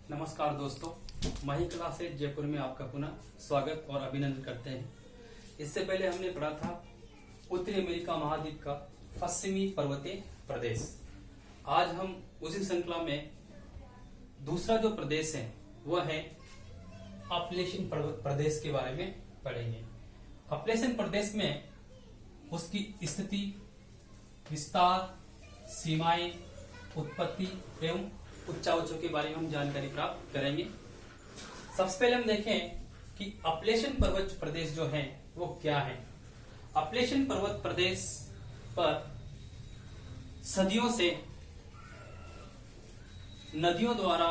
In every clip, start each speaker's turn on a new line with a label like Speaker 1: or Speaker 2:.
Speaker 1: नमस्कार दोस्तों, माही क्लासेज जयपुर में आपका पुनः स्वागत और अभिनंदन करते हैं। इससे पहले हमने पढ़ा था उत्तरी अमेरिका महाद्वीप का पश्चिमी पर्वतीय प्रदेश। आज हम उसी श्रृंखला में दूसरा जो प्रदेश है वह है अपलेशियन प्रदेश के बारे में पढ़ेंगे। अपलेशियन प्रदेश में उसकी स्थिति, विस्तार, सीमाएं, उत्पत्ति एवं उच्चावचों के बारे में हम जानकारी प्राप्त करेंगे। सबसे पहले हम देखें कि अपलेशियन पर्वत प्रदेश जो है वो क्या है। अपलेशियन पर्वत प्रदेश पर सदियों से नदियों द्वारा,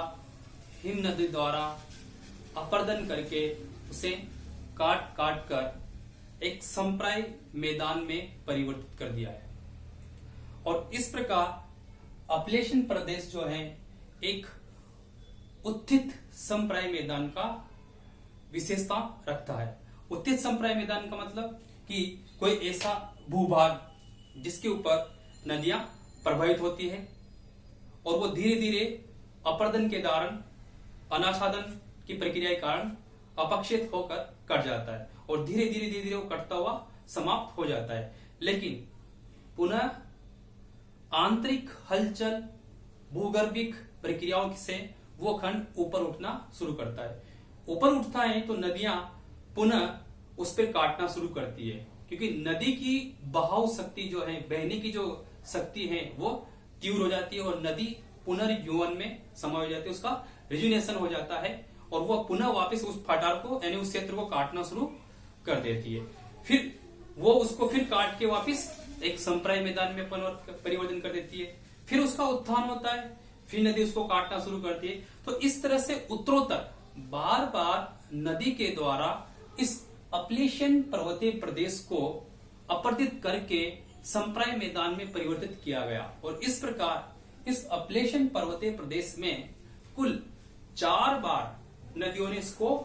Speaker 1: हिम नदी द्वारा अपर्दन करके उसे काट काट कर एक संप्राय मैदान में परिवर्तित कर दिया है और इस प्रकार अपलेशियन प्रदेश जो है एक उत्थित संप्राय मैदान का विशेषता रखता है। उत्थित संप्राय मैदान का मतलब कि कोई ऐसा भूभाग जिसके ऊपर नदियां प्रभावित होती है और वो धीरे धीरे अपर्दन के दौरान, अनाच्छादन की प्रक्रिया के कारण अपक्षित होकर कट जाता है और धीरे धीरे धीरे धीरे वो कटता हुआ समाप्त हो जाता है। लेकिन पुनः आंतरिक हलचल, भूगर्भिक प्रक्रियाओं से वो खंड ऊपर उठना शुरू करता है। ऊपर उठता है तो नदियां पुनः उस पर काटना शुरू करती है, क्योंकि नदी की बहाव शक्ति जो है, बहने की जो शक्ति है वो तीव्र हो जाती है और नदी पुनर्युवन में समय हो जाती है, उसका रिजुनेशन हो जाता है और वो पुनः वापस उस पठार को यानी उस क्षेत्र को काटना शुरू कर देती है। फिर वो उसको फिर काट के वापस एक संप्राय मैदान में परिवर्तन कर देती है। फिर उसका उत्थान होता है, फिर नदी उसको काटना शुरू करती है। तो इस तरह से उत्तरोत्तर बार बार नदी के द्वारा इस अपलेशियन पर्वतीय प्रदेश को अपरदित करके संप्राय मैदान में परिवर्तित किया गया और इस प्रकार इस अपलेशियन पर्वतीय प्रदेश में कुल 4 बार नदियों ने इसको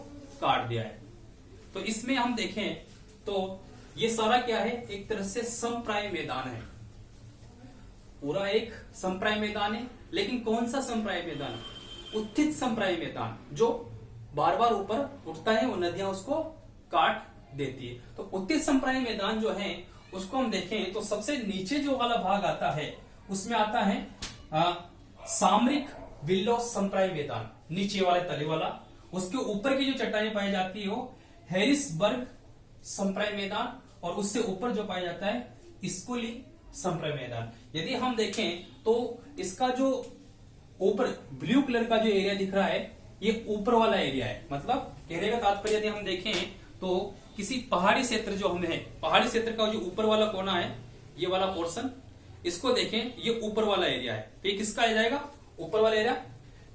Speaker 1: काट दिया है। तो इसमें हम देखें तो ये सारा क्या है, एक तरह से संप्राय मैदान है, पूरा एक संप्राय मैदान है। लेकिन कौन सा संप्राय मैदान? उत्थित संप्राय मैदान, जो बार बार ऊपर उठता है और नदियां उसको काट देती है। तो उत्थित संप्राय मैदान जो है उसको हम देखें तो सबसे नीचे जो वाला भाग आता है उसमें आता है सामरिक विल्लो संप्राय मैदान, नीचे वाले तले वाला। उसके ऊपर की जो चट्टानें पाई जाती है वो हैरिसबर्ग संप्राय मैदान और उससे ऊपर जो पाया जाता है स्कूली संप्राय मैदान। यदि हम देखें तो इसका जो ऊपर ब्लू कलर का जो एरिया दिख रहा है ये ऊपर वाला एरिया है। मतलब कहने का तात्पर्य यदि हम देखें तो किसी पहाड़ी क्षेत्र जो हमें है, पहाड़ी क्षेत्र का जो ऊपर वाला कोना है, ये वाला पोर्शन, इसको देखें, ये ऊपर वाला एरिया है। तो ये किसका आ जाएगा? ऊपर वाला एरिया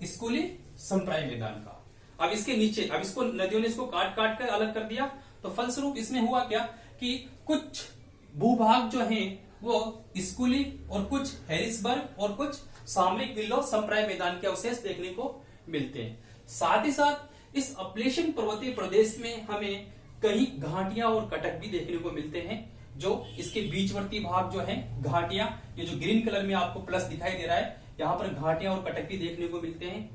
Speaker 1: स्कूली संप्राय मैदान का। अब इसके नीचे, अब इसको नदियों ने इसको काट काट कर अलग कर दिया, तो फलस्वरूप इसमें हुआ क्या कि कुछ भूभाग जो है वो स्कूली और कुछ हैरिसबर्ग और कुछ सामरिक विल्लो संप्राय मैदान के अवशेष देखने को मिलते हैं। साथ ही साथ इस अपलेशियन पर्वतीय प्रदेश में हमें कई घाटियां और कटक भी देखने को मिलते हैं, जो इसके बीचवर्ती भाग जो है घाटियां, ये जो ग्रीन कलर में आपको प्लस दिखाई दे रहा है, यहाँ पर घाटियां और कटक भी देखने को मिलते हैं।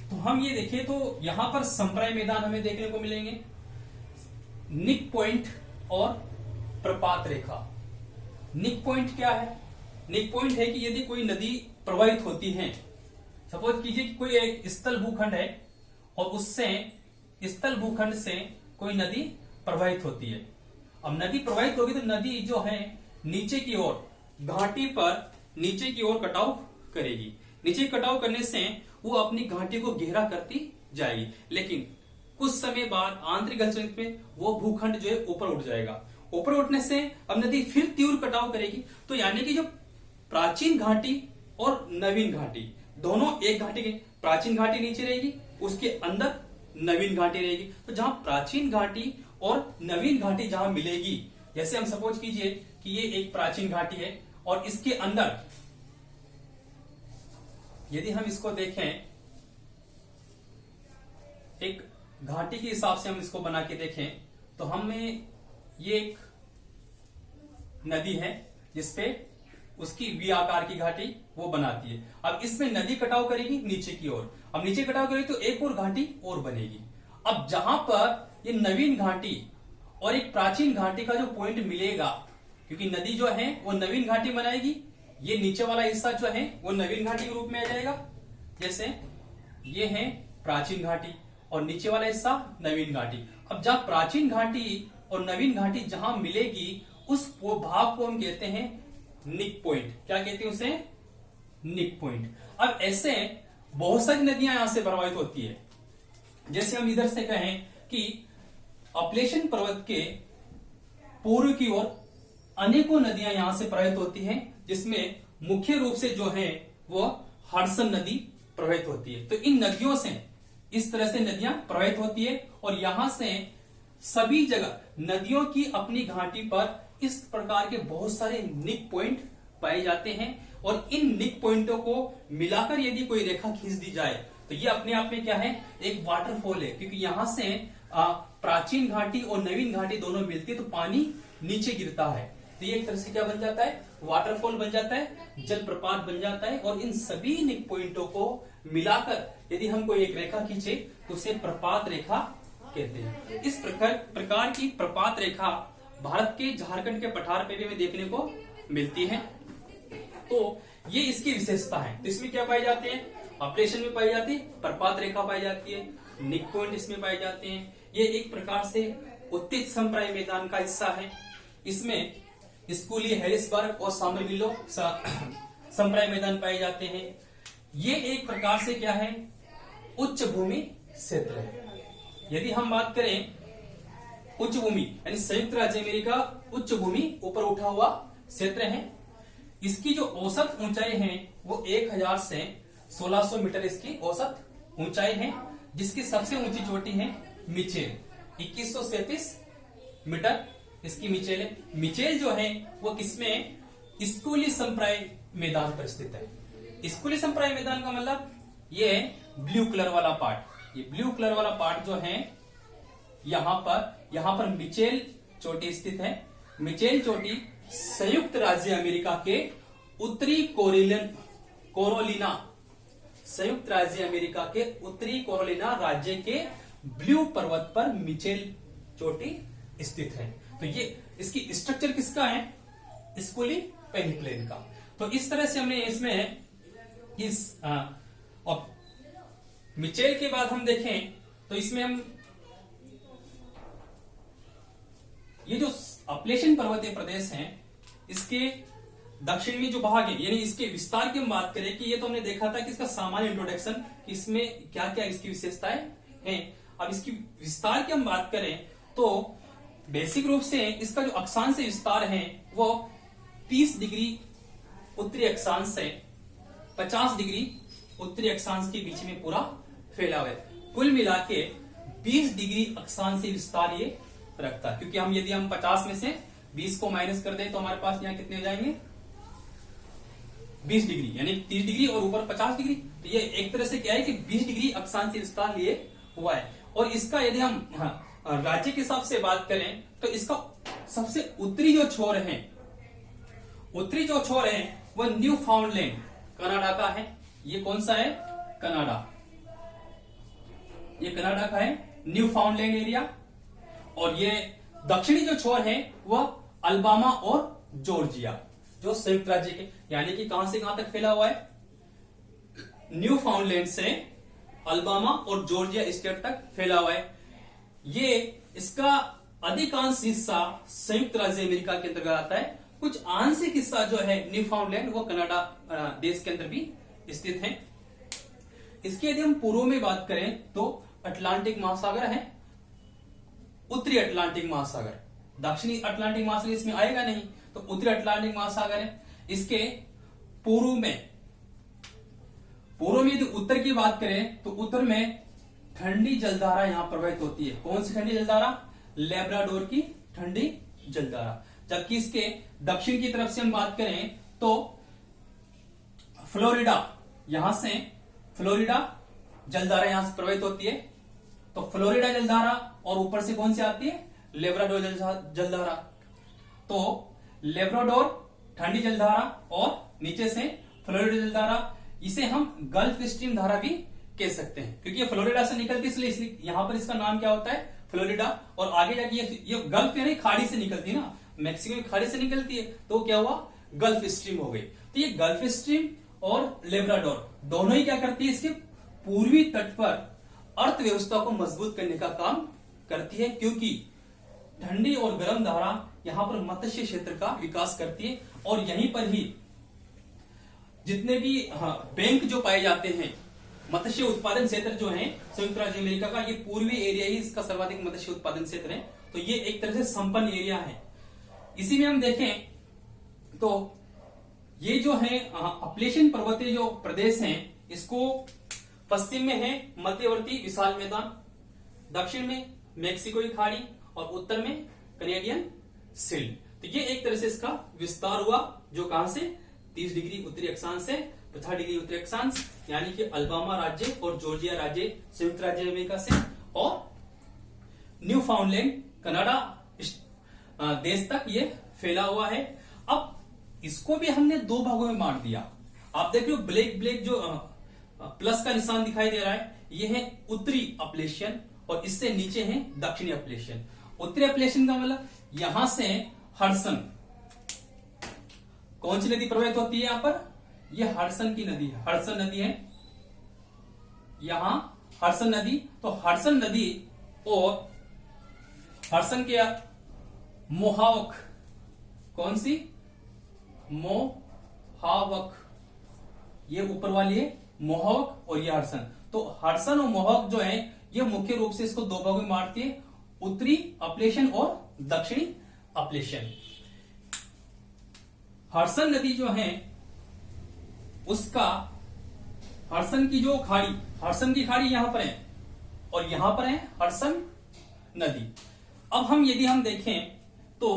Speaker 1: तो हम ये देखें तो यहाँ पर संप्राय मैदान हमें देखने को मिलेंगे, निक पॉइंट और प्रपात रेखा। निक पॉइंट क्या है? निक पॉइंट है कि यदि कोई नदी प्रवाहित होती है, सपोज कीजिए कि कोई एक स्थल भूखंड है और उससे स्थल भूखंड से कोई नदी प्रवाहित होती है। अब नदी प्रवाहित होगी तो नदी जो है नीचे की ओर, घाटी पर नीचे की ओर कटाव करेगी। नीचे कटाव करने से वो अपनी घाटी को गहरा करती जाएगी, लेकिन कुछ समय बाद आंतरिक हलचल में वो भूखंड जो है ऊपर उठ जाएगा। ऊपर उठने से अब नदी फिर तीव्र कटाव करेगी। तो यानी कि जो प्राचीन घाटी और नवीन घाटी दोनों एक घाटी के, प्राचीन घाटी नीचे रहेगी, उसके अंदर नवीन घाटी रहेगी। तो जहां प्राचीन घाटी और नवीन घाटी जहां मिलेगी, जैसे हम सपोज कीजिए कि ये एक प्राचीन घाटी है और इसके अंदर यदि हम इसको देखें, एक घाटी के हिसाब से हम इसको बना के देखें तो हमें ये एक नदी है जिसपे उसकी वी आकार की घाटी वो बनाती है। अब इसमें नदी कटाव करेगी नीचे की ओर, अब नीचे कटाव करेगी तो एक और घाटी और बनेगी। अब जहां पर ये नवीन घाटी और एक प्राचीन घाटी का जो पॉइंट मिलेगा, क्योंकि नदी जो है वो नवीन घाटी बनाएगी, ये नीचे वाला हिस्सा जो है वो नवीन घाटी के रूप में आ जाएगा। जैसे ये है प्राचीन घाटी और नीचे वाला हिस्सा नवीन घाटी। अब जहां प्राचीन घाटी और नवीन घाटी जहां मिलेगी उस भाग को हम कहते हैं निक पॉइंट। क्या कहते हैं उसे? निक पॉइंट। अब ऐसे बहुत सारी नदियां यहां से प्रभावित होती है। जैसे हम इधर से कहें कि अपलेशन पर्वत के पूर्व की ओर अनेकों नदियां यहां से प्रभावित होती हैं, जिसमें मुख्य रूप से जो है वो हडसन नदी प्रभावित होती है। तो इन नदियों से इस तरह से नदियां प्रभावित होती है और यहां से सभी जगह नदियों की अपनी घाटी पर इस प्रकार के बहुत सारे निक पॉइंट पाए जाते हैं और इन निक पॉइंटों को मिलाकर यदि कोई रेखा खींच दी जाए तो ये अपने आप में क्या है? एक वाटरफॉल है, क्योंकि यहां से प्राचीन घाटी और नवीन घाटी दोनों मिलती है तो पानी नीचे गिरता है। तो ये एक तरह से क्या बन जाता है? वाटरफॉल बन जाता है, जलप्रपात बन जाता है। और इन सभी निक पॉइंटों को मिलाकर यदि हम कोई एक रेखा खींचे तो उसे प्रपात रेखा कहते हैं। इस प्रकार की प्रपात रेखा भारत के झारखंड के पठार पे भी हमें देखने को मिलती है। तो ये इसकी विशेषता है। तो इसमें क्या पाए जाते हैं? अपलेशन में पाई जाती है, प्रपात रेखा पाई जाती है, निक पॉइंट इसमें पाए जाते हैं। ये एक प्रकार से उत्तित संप्राय मैदान का हिस्सा है। इसमें स्कूली, हैरिसबर्ग और सामरविल्लो संप्राय मैदान पाए जाते हैं। ये एक प्रकार से क्या है? उच्च भूमि क्षेत्र है। यदि हम बात करें उच्च भूमि यानी संयुक्त राज्य अमेरिका उच्च भूमि ऊपर उठा हुआ क्षेत्र है। इसकी जो औसत ऊंचाई है वो 1000 से 1600 मीटर इसकी औसत ऊंचाई है, जिसकी सबसे ऊंची चोटी है मिचेल, 2137 मीटर इसकी मिचेल है। मिचेल जो है वो किसमें? स्कूली संप्राय मैदान पर स्थित है। स्कूली संप्राय मैदान का मतलब ये ब्लू कलर वाला पार्ट। ये ब्लू कलर वाला पार्ट जो है यहां पर मिचेल चोटी स्थित है। मिचेल चोटी संयुक्त राज्य अमेरिका के उत्तरी कोरोलिना संयुक्त राज्य अमेरिका के उत्तरी कोरोलिना राज्य के ब्लू पर्वत पर मिचेल चोटी स्थित है। तो ये इसकी स्ट्रक्चर किसका है? स्कूली पेनिप्लेन का। तो इस तरह से हमने इसमें और मिचेल के बाद हम देखें तो इसमें हम ये जो अपलेशन पर्वतीय प्रदेश हैं इसके दक्षिण में जो भाग है, यानी इसके विस्तार की हम बात करें कि ये तो हमने देखा था कि इसका सामान्य इंट्रोडक्शन, इसमें क्या क्या इसकी विशेषताएं हैं। अब इसकी विस्तार की हम बात करें तो बेसिक रूप से इसका जो अक्षांश विस्तार है वो 30 डिग्री उत्तरी अक्षांश से 50 डिग्री उत्तरी अक्षांश के बीच में पूरा फैला हुआ है। कुल मिला के 20 डिग्री अक्षांश विस्तार ये रखता है, क्योंकि यदि हम 50 में से 20 को माइनस कर दें तो हमारे पास यहाँ कितने हो जाएंगे? 20 डिग्री, यानी 30 डिग्री और ऊपर 50 डिग्री। तो ये एक तरह से क्या है कि 20 डिग्री अक्षांश विस्तार लिए हुआ है। और इसका यदि हम राज्य के हिसाब से बात करें तो इसका सबसे उत्तरी जो छोर है वह न्यू फाउंडलैंड कनाडा का है। ये कौन सा है? कनाडा। ये कनाडा का है, न्यू फाउंडलैंड एरिया। और ये दक्षिणी जो छोर है वह अल्बामा और जॉर्जिया, जो संयुक्त राज्य के, यानी कि कहां से कहां तक फैला हुआ है? न्यू फाउंडलैंड से अल्बामा और जॉर्जिया स्टेट तक फैला हुआ है। ये इसका अधिकांश हिस्सा संयुक्त राज्य अमेरिका के अंतर्गत आता है। कुछ आंशिक हिस्सा जो है न्यू फाउंडलैंड वो कनाडा देश के अंदर भी स्थित है। इसके यदि हम पूर्व में बात करें तो अटलांटिक महासागर है, उत्तरी अटलांटिक महासागर। दक्षिणी अटलांटिक महासागर इसमें आएगा नहीं, तो उत्तरी अटलांटिक महासागर है। इसके पूर्व में यदि उत्तर की बात करें तो उत्तर में ठंडी जलधारा यहां प्रवाहित होती है। कौन सी ठंडी जलधारा? लेब्राडोर की ठंडी जलधारा। जबकि इसके दक्षिण की तरफ से हम बात करें तो फ्लोरिडा, यहां से फ्लोरिडा जलधारा यहां से प्रवाहित होती है। तो फ्लोरिडा जलधारा और ऊपर से कौन सी आती है? लेब्राडोर जलधारा। तो लेब्राडोर ठंडी जलधारा और नीचे से फ्लोरिडा जलधारा। इसे हम गल्फ स्ट्रीम धारा भी कह सकते हैं, क्योंकि ये फ्लोरिडा से निकलती है, इसलिए यहां पर इसका नाम क्या होता है, फ्लोरिडा। और आगे जाके ये गल्फ यानी खाड़ी से निकलती है ना, मैक्सिको की खाड़ी से निकलती है, तो क्या हुआ, गल्फ स्ट्रीम हो गई। तो ये गल्फ स्ट्रीम और लेब्राडोर दोनों ही क्या करती है, इसके पूर्वी तट पर अर्थव्यवस्था को मजबूत करने का काम करती है, क्योंकि ठंडी और गर्म धारा यहां पर मत्स्य क्षेत्र का विकास करती है। और यहीं पर ही जितने भी बैंक जो पाए जाते हैं, मत्स्य उत्पादन क्षेत्र जो है संयुक्त राज्य अमेरिका का, ये पूर्वी एरिया ही इसका सर्वाधिक मत्स्य उत्पादन क्षेत्र है। तो ये एक तरह से संपन्न एरिया है। इसी में हम देखें तो ये जो है अपलेशियन पर्वतीय जो प्रदेश हैं, इसको पश्चिम में है मध्यवर्ती विशाल मैदान, दक्षिण में मेक्सिको की खाड़ी और उत्तर में कैनेडियन शील्ड। तो ये एक तरह से इसका विस्तार हुआ, जो कहां से 30 डिग्री उत्तरी अक्षांश से 50 डिग्री उत्तरी अक्षांश, यानी कि अल्बामा राज्य और जॉर्जिया राज्य संयुक्त राज्य अमेरिका से, और न्यू फाउंडलैंड कनाडा देश तक ये फैला हुआ है। अब इसको भी हमने दो भागों में बांट दिया। आप देख रहे हो ब्लैक ब्लैक जो प्लस का निशान दिखाई दे रहा है, ये है उत्तरी अपलेशियन और इससे नीचे है दक्षिणी अपलेशियन। उत्तरी अपलेशियन का मतलब यहां से हडसन, कौन सी नदी प्रवाहित होती है यहां पर, ये हडसन की नदी है, हडसन नदी है यहां, हडसन नदी। तो हडसन नदी और हडसन के मोहावक, कौन सी, मोहावक, ये ऊपर वाली है मोहावक और ये हडसन। तो हडसन और मोहावक जो है ये मुख्य रूप से इसको दो भागों में बांटती है, उत्तरी अपलेशियन और दक्षिणी अपलेशियन। हडसन नदी जो है उसका, हडसन की जो खाड़ी, हडसन की खाड़ी यहां पर है और यहां पर है हडसन नदी। अब हम यदि हम देखें तो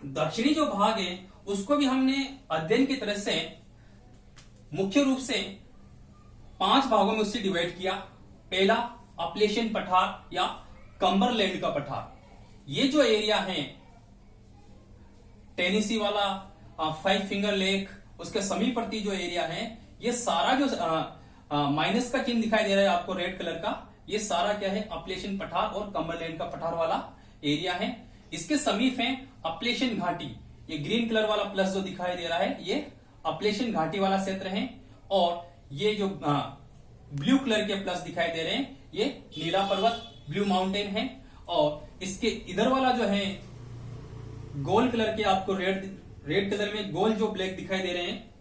Speaker 1: दक्षिणी जो भाग है उसको भी हमने अध्ययन की तरह से मुख्य रूप से 5 भागों में उससे डिवाइड किया। पहला अपलेशियन पठार या कम्बरलैंड का पठार, ये जो एरिया है टेनेसी वाला, 5 फिंगर लेक, उसके समीपवर्ती जो एरिया है, ये सारा जो माइनस का चिन्ह दिखाई दे रहा है आपको रेड कलर का, ये सारा क्या है, अपलेशियन पठार और कम्बरलैंड का पठार वाला एरिया है। इसके समीप है अपलेशियन घाटी, ये ग्रीन कलर वाला प्लस जो दिखाई दे रहा है ये अपलेशियन घाटी वाला क्षेत्र है। और ये जो ब्लू कलर के प्लस दिखाई दे रहे हैं ये नीला पर्वत, ब्लू माउंटेन है। और इसके इधर वाला जो है गोल्ड कलर के, आपको रेड कलर में गोल जो ब्लैक दिखाई दे रहे हैं,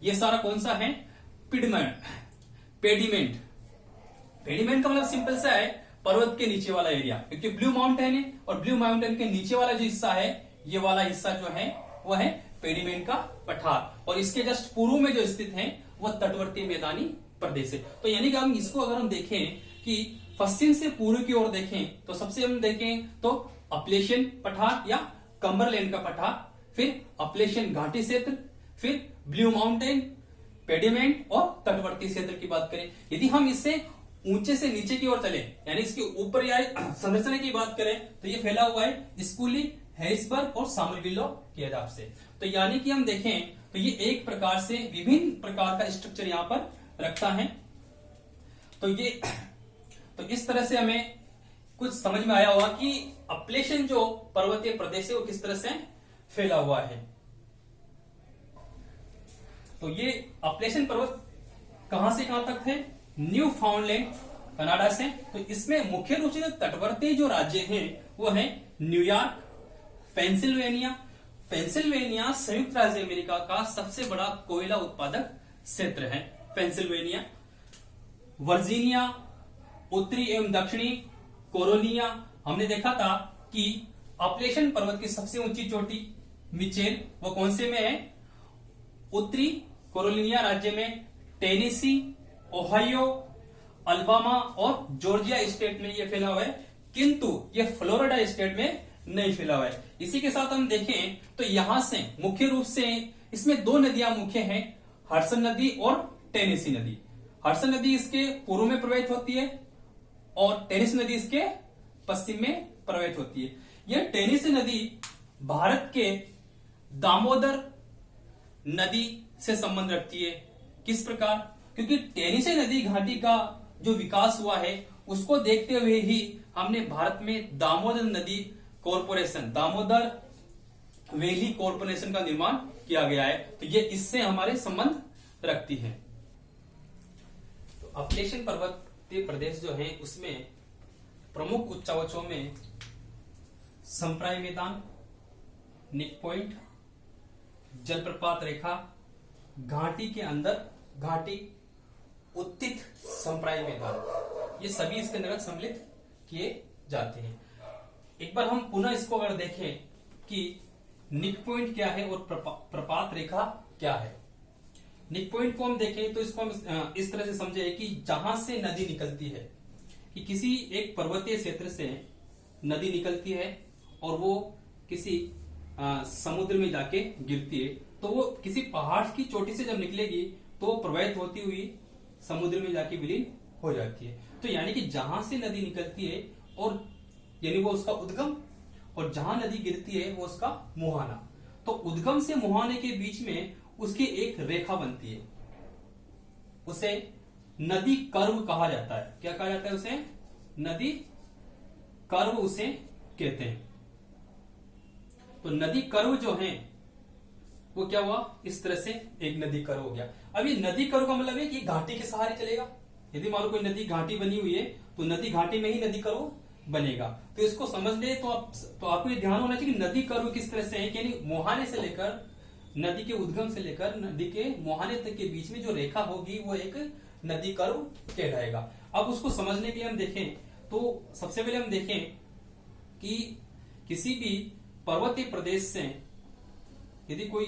Speaker 1: ये सारा कौन सा है, पेडिमेंट। पेडिमेंट का मतलब सिंपल सा है पर्वत के नीचे वाला एरिया, क्योंकि ब्लू माउंटेन है और ब्लू माउंटेन के नीचे वाला जो हिस्सा है, ये वाला हिस्सा जो है वह है पेडिमेंट का पठार। और इसके जस्ट पूर्व में जो स्थित है वह तटवर्ती मैदानी प्रदेश है। तो यानी कि हम इसको अगर हम देखें कि पश्चिम से पूर्व की ओर देखें तो सबसे हम देखें तो अपलेशियन पठार या कम्बरलैंड का पठार, फिर अपलेशियन घाटी क्षेत्र, फिर ब्लू माउंटेन, पेडिमेंट और तटवर्ती क्षेत्र की बात करें। यदि हम इससे ऊंचे से नीचे की ओर चले, यानी इसके ऊपर या संरचना की बात करें, तो ये फैला हुआ है स्कूली, हैरिसबर्ग और सामरविलो के हिसाब से। तो यानी कि हम देखें तो ये एक प्रकार से विभिन्न प्रकार का स्ट्रक्चर यहां पर रखता है। तो इस तरह से हमें कुछ समझ में आया होगा कि अपलेशियन जो पर्वतीय प्रदेश है वो किस तरह से फैला हुआ है। तो ये अपलेशियन पर्वत कहां से कहां तक थे, न्यू फाउंडलैंड कनाडा से। तो इसमें मुख्य रूप से तटवर्ती जो राज्य हैं वो है न्यूयॉर्क, पेंसिल्वेनिया। पेंसिल्वेनिया संयुक्त राज्य अमेरिका का सबसे बड़ा कोयला उत्पादक क्षेत्र है पेंसिल्वेनिया। वर्जीनिया, उत्तरी एवं दक्षिणी कोरोलिया, हमने देखा था कि अपलेशियन पर्वत की सबसे ऊंची चोटी मिचेल, वो कौन से में है, उत्तरी कोरोलिया राज्य में। टेनेसी, ओहायो, अल्बामा और जॉर्जिया स्टेट में ये फैला हुआ है, किंतु ये फ्लोरिडा स्टेट में नहीं फैला हुआ है। इसी के साथ हम देखें तो यहां से मुख्य रूप से इसमें 2 नदियां मुख्य हैं, हडसन नदी और टेनेसी नदी। हडसन नदी इसके पूर्व में प्रवाहित होती है और टेनेसी नदी इसके पश्चिम में प्रवाहित होती है। यह टेनेसी नदी भारत के दामोदर नदी से संबंध रखती है। किस प्रकार? क्योंकि टेनीसी नदी घाटी का जो विकास हुआ है उसको देखते हुए ही हमने भारत में दामोदर नदी कॉरपोरेशन, दामोदर वैली कॉरपोरेशन का निर्माण किया गया है। तो ये इससे हमारे संबंध रखती है। तो अपलेशन पर्वतीय प्रदेश जो है उसमें प्रमुख उच्चावचों में संप्राय मैदान, निक पॉइंट, जलप्रपात रेखा, घाटी के अंदर घाटी, उत्थित संप्राय मैदान, ये सभी इसके अंतर्गत सम्मिलित किए जाते हैं। एक बार हम पुनः इसको अगर देखें कि निक पॉइंट क्या है और प्रपात रेखा क्या है। निक पॉइंट को हम देखें तो इसको हम इस तरह से समझे कि जहां से नदी निकलती है, कि किसी एक पर्वतीय क्षेत्र से नदी निकलती है और वो किसी समुद्र में जाके गिरती है, तो वो किसी पहाड़ की चोटी से जब निकलेगी तो वो प्रवाहित होती हुई समुद्र में जाके विलीन हो जाती है। तो यानी कि जहां से नदी निकलती है और यानी वो उसका उद्गम, और जहां नदी गिरती है वो उसका मुहाना। तो उद्गम से मुहाने के बीच में उसकी एक रेखा बनती है, उसे नदी कर्व कहा जाता है। क्या कहा जाता है उसे? नदी कर्व उसे कहते हैं। तो नदी कर्व जो है वो क्या हुआ, इस तरह से एक नदी कर्व हो गया। अब ये नदी कर्व का मतलब है कि घाटी के सहारे चलेगा। यदि मान लो कोई नदी घाटी बनी हुई है तो नदी घाटी में ही नदी कर्व बनेगा। तो इसको समझ ले तो आपको ये ध्यान होना चाहिए कि नदी कर्व किस तरह से है, यानी मुहाने से लेकर नदी के उद्गम से लेकर नदी के मुहाने तक के बीच में जो रेखा होगी वो एक नदी कर्व कहलाएगा। अब उसको समझने के लिए हम देखें तो सबसे पहले हम देखें कि किसी भी पर्वतीय प्रदेश से यदि कोई,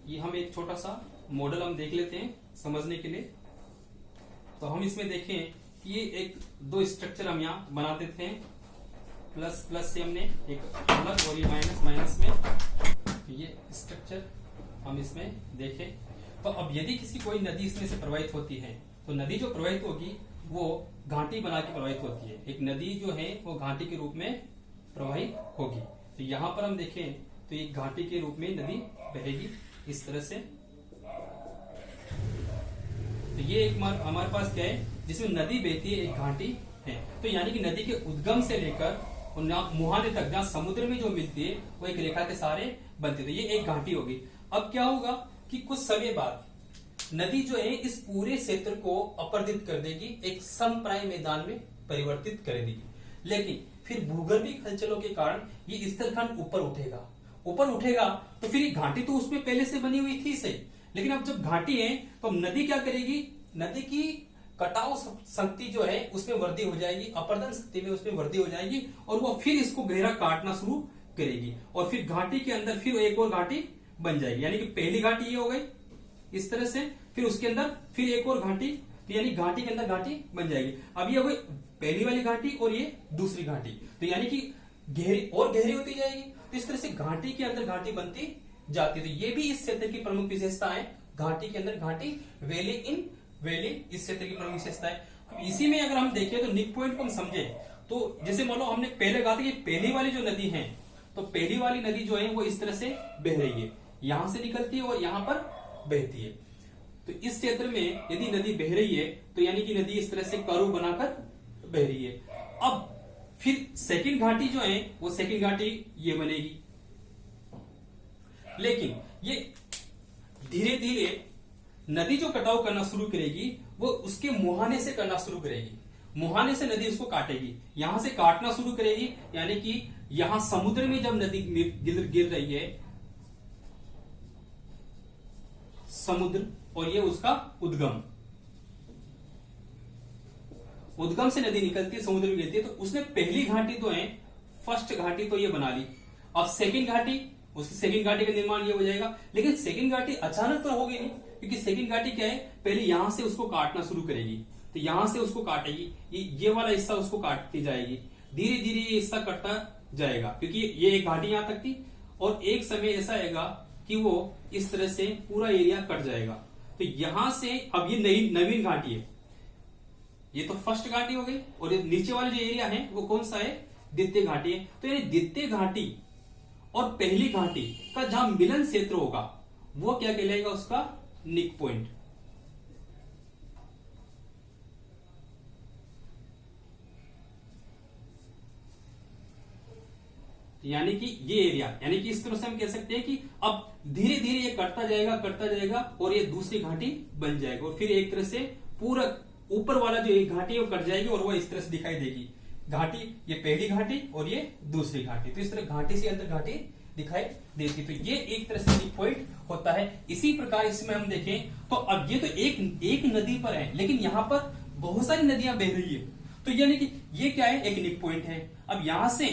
Speaker 1: ये हम एक छोटा सा मॉडल हम देख लेते हैं समझने के लिए। तो हम इसमें देखें कि ये एक दो स्ट्रक्चर हम यहाँ बनाते थे, प्लस प्लस से हमने एक अलग और ये माइनस माइनस में, ये स्ट्रक्चर हम इसमें देखें। तो अब यदि किसी कोई नदी इसमें से प्रवाहित होती है तो नदी जो प्रवाहित होगी वो घाटी बना के प्रवाहित होती है। एक नदी जो है वो घाटी के रूप में प्रवाहित होगी। तो यहां पर हम देखें तो एक घाटी के रूप में नदी बहेगी इस तरह से। तो ये एक हमारे पास क्या है जिसमें नदी बहती है, एक घाटी है। तो यानी कि नदी के उद्गम से लेकर और मुहाने तक जहां समुद्र में जो मिलती है वो एक रेखा के सहारे बनती है। तो ये एक घाटी होगी। अब क्या होगा कि कुछ समय बाद नदी जो है इस पूरे क्षेत्र को अपरदित कर देगी, एक समप्राय मैदान में परिवर्तित कर देगी। लेकिन फिर भूगर्भिक हलचलों के कारण ये स्थलखंड ऊपर उठेगा तो फिर ये घाटी तो उसमें पहले से बनी हुई थी सही, लेकिन अब जब घाटी है तो अब नदी क्या करेगी, नदी की कटाव शक्ति जो है उसमें वृद्धि हो जाएगी, अपरदन शक्ति में उसमें वृद्धि हो जाएगी और वो फिर इसको गहरा काटना शुरू करेगी और फिर घाटी के अंदर फिर एक और घाटी बन जाएगी। यानी कि पहली घाटी ये हो गई इस तरह से, फिर उसके अंदर फिर एक और घाटी, तो यानी घाटी के अंदर घाटी बन जाएगी। अब ये हो गई पहली वाली घाटी और ये दूसरी घाटी, तो यानी कि गहरी और गहरी होती जाएगी। तो इस तरह से घाटी के अंदर घाटी बनती जाती है। तो ये भी इस क्षेत्र की प्रमुख विशेषता है, घाटी के अंदर घाटी, वैली इन वैली इस क्षेत्र की प्रमुख विशेषता है। इसी में अगर हम देखें तो निक पॉइंट को हम समझे तो जैसे मान लो हमने पहले कहा था कि पहली वाली जो नदी है, तो पहली वाली नदी जो है वो इस तरह से बह रही है, यहां से निकलती है और यहां पर बहती है। तो इस क्षेत्र में यदि नदी बह रही है तो यानी कि नदी इस तरह से कर्व बनाकर बह रही है। अब फिर सेकंड घाटी जो है वो सेकंड घाटी ये बनेगी, लेकिन ये धीरे धीरे नदी जो कटाव करना शुरू करेगी वो उसके मुहाने से करना शुरू करेगी। मुहाने से नदी उसको काटेगी, यहां से काटना शुरू करेगी, यानी कि यहां समुद्र में जब नदी गिर रही है समुद्र, और ये उसका उद्गम से नदी निकलती है, समुद्र में गिरती है, तो उसने पहली घाटी तो है, फर्स्ट घाटी तो ये बना ली। अब सेकंड घाटी, उसकी सेकंड घाटी का निर्माण ये हो जाएगा, लेकिन सेकंड घाटी अचानक तो होगी नहीं, क्योंकि सेकंड घाटी क्या है, पहले यहां से उसको काटना शुरू करेगी, तो यहां से उसको काटेगी, ये वाला हिस्सा उसको काटती जाएगी, धीरे धीरे ये हिस्सा कटता जाएगा, क्योंकि ये एक घाटी यहां तक थी और एक समय ऐसा आएगा कि वो इस तरह से पूरा एरिया कट जाएगा। तो यहां से अब ये नई नवीन घाटी है, ये तो फर्स्ट घाटी हो गई, और ये नीचे वाला जो एरिया है वो कौन सा है, द्वितीय घाटी है। तो यानी द्वितीय घाटी और पहली घाटी का जहां मिलन क्षेत्र होगा वो क्या कहलाएगा, उसका निक पॉइंट। यानी कि ये एरिया, यानी कि इस तरह से हम कह सकते हैं कि अब धीरे धीरे ये कटता जाएगा और ये दूसरी घाटी बन जाएगा और फिर एक तरह से पूरा ऊपर वाला जो एक घाटी है वो कट जाएगी और वो इस तरह से दिखाई देगी। घाटी, ये पहली घाटी और ये दूसरी घाटी, तो इस तरह घाटी से अंदर घाटी दिखाई देती। तो ये एक तरह से निक पॉइंट होता है। इसी प्रकार इसमें हम देखें तो अब ये तो एक नदी पर है, लेकिन यहां पर बहुत सारी नदियां बह रही है, तो यानी कि ये क्या है, एक निक पॉइंट है। अब यहां से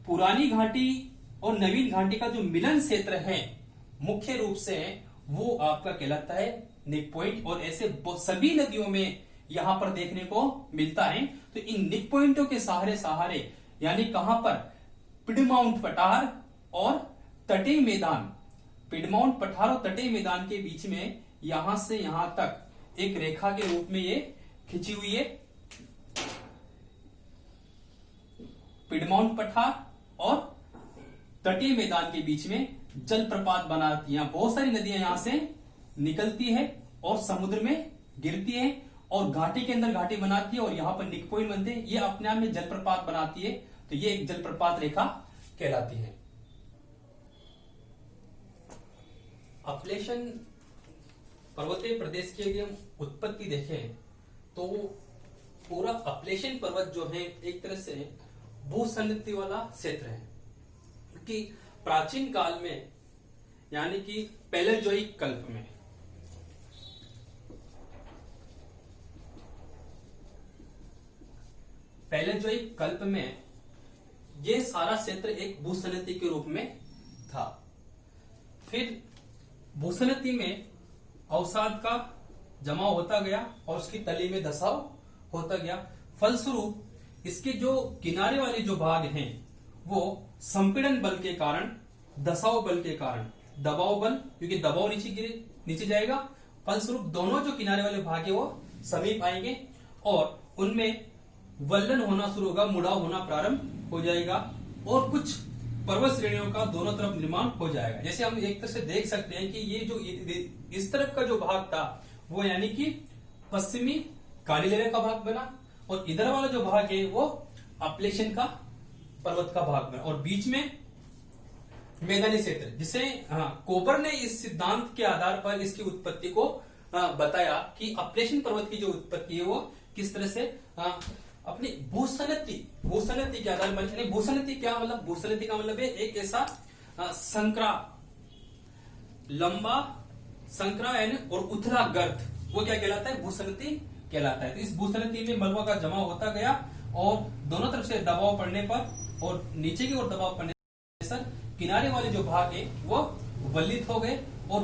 Speaker 1: पुरानी घाटी और नवीन घाटी का जो मिलन क्षेत्र है मुख्य रूप से वो आपका कहलाता है निक पॉइंट, और ऐसे सभी नदियों में यहां पर देखने को मिलता है। तो इन निक पॉइंटों के सहारे यानी कहां पर, पिडमाउंट पठार और तटीय मैदान, पिडमाउंट पठार और तटीय मैदान के बीच में यहां से यहां तक एक रेखा के रूप में ये खिंची हुई है। पिडमाउंट पठार और तटीय मैदान के बीच में जलप्रपात बनाती है। बहुत सारी नदियां यहां से निकलती है और समुद्र में गिरती है और घाटी के अंदर घाटी बनाती है और यहां पर निक पॉइंट बनते हैं। ये अपने आप में जलप्रपात बनाती है, तो ये एक जलप्रपात रेखा कहलाती है। अपलेशन पर्वतीय प्रदेश की यदि हम उत्पत्ति देखें तो पूरा अपलेशन पर्वत जो है एक तरह से भूसंगति वाला क्षेत्र है, क्योंकि प्राचीन काल में यानी कि पैलेजोइक कल्प में ये सारा क्षेत्र एक भूसंगति के रूप में था। फिर भूसंगति में अवसाद का जमाव होता गया और उसकी तली में धसाव होता गया। फलस्वरूप इसके जो किनारे वाले जो भाग हैं वो संपीड़न बल के कारण, धसाव बल के कारण, दबाव बल, क्योंकि दबाव नीचे जाएगा, फलस्वरूप दोनों जो किनारे वाले भाग है वो समीप आएंगे और उनमें वल्लन होना शुरू होगा, मुड़ाव होना प्रारंभ हो जाएगा और कुछ पर्वत श्रेणियों का दोनों तरफ निर्माण हो जाएगा। जैसे हम एक तरह से देख सकते हैं कि ये जो इस तरफ का जो भाग था वो यानी कि पश्चिमी काली लहर का भाग बना और इधर वाला जो भाग है वो अपलेशन का पर्वत का भाग बना और बीच में मैदानी क्षेत्र, जिसे कोपर ने इस सिद्धांत के आधार पर इसकी उत्पत्ति को बताया कि अपलेशन पर्वत की जो उत्पत्ति है वो किस तरह से अपनी भूसंगति के आधार पर। भूसंगति क्या मतलब, भूसंगति का मतलब है एक ऐसा संकरा, लंबा संकरा और उथला गर्त, वो क्या कहलाता है, भूसंगति कहलाता है। तो इस भूसंगति में मलबा का जमाव होता गया और दोनों तरफ से दबाव पड़ने पर और नीचे की ओर दबाव पड़ने पर किनारे वाले जो भाग है वो वल्लित हो गए और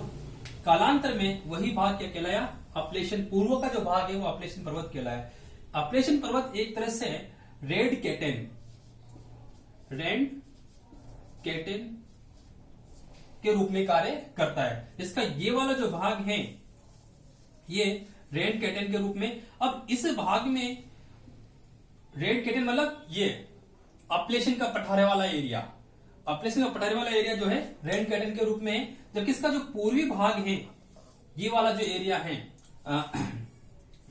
Speaker 1: कालांतर में वही भाग क्या कहलाया, अपलेशन, पूर्व का जो भाग है वो अपलेशन पर्वत कहलाया। अपलेशन पर्वत एक तरह से रेड कैटेन के रूप में कार्य करता है। इसका ये वाला जो भाग है ये रेड कैटेन के रूप में, अब इस भाग में रेड कैटेन मतलब ये अपलेशन का पठारे वाला एरिया, अपलेशन का पठारे वाला एरिया जो है रेड कैटेन के रूप में है, जबकि इसका जो पूर्वी भाग है ये वाला जो एरिया है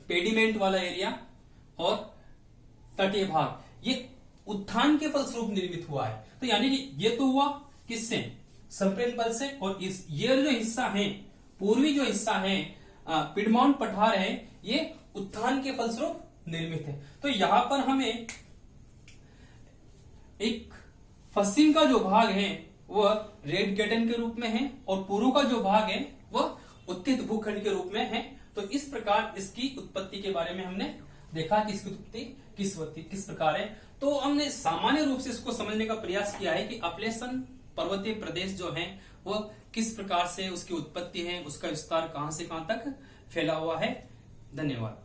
Speaker 1: पेडिमेंट वाला एरिया और तटीय भाग ये उत्थान के फलस्वरूप निर्मित हुआ है। तो यानी कि ये तो हुआ किससे, संपीड़न बल से, और इस ये जो हिस्सा है, पूर्वी जो हिस्सा है पिडमाउंट पठार है, ये उत्थान के फलस्वरूप निर्मित है। तो यहां पर हमें एक पश्चिम का जो भाग है वह रेड कैटेन के रूप में है और पूर्व का जो भाग है वह उत्थित भूखंड के रूप में है। तो इस प्रकार इसकी उत्पत्ति के बारे में हमने देखा कि इसकी उत्पत्ति किस प्रकार है। तो हमने सामान्य रूप से इसको समझने का प्रयास किया है कि अपलेशन पर्वतीय प्रदेश जो है वह किस प्रकार से उसकी उत्पत्ति है, उसका विस्तार कहां से कहां तक फैला हुआ है। धन्यवाद।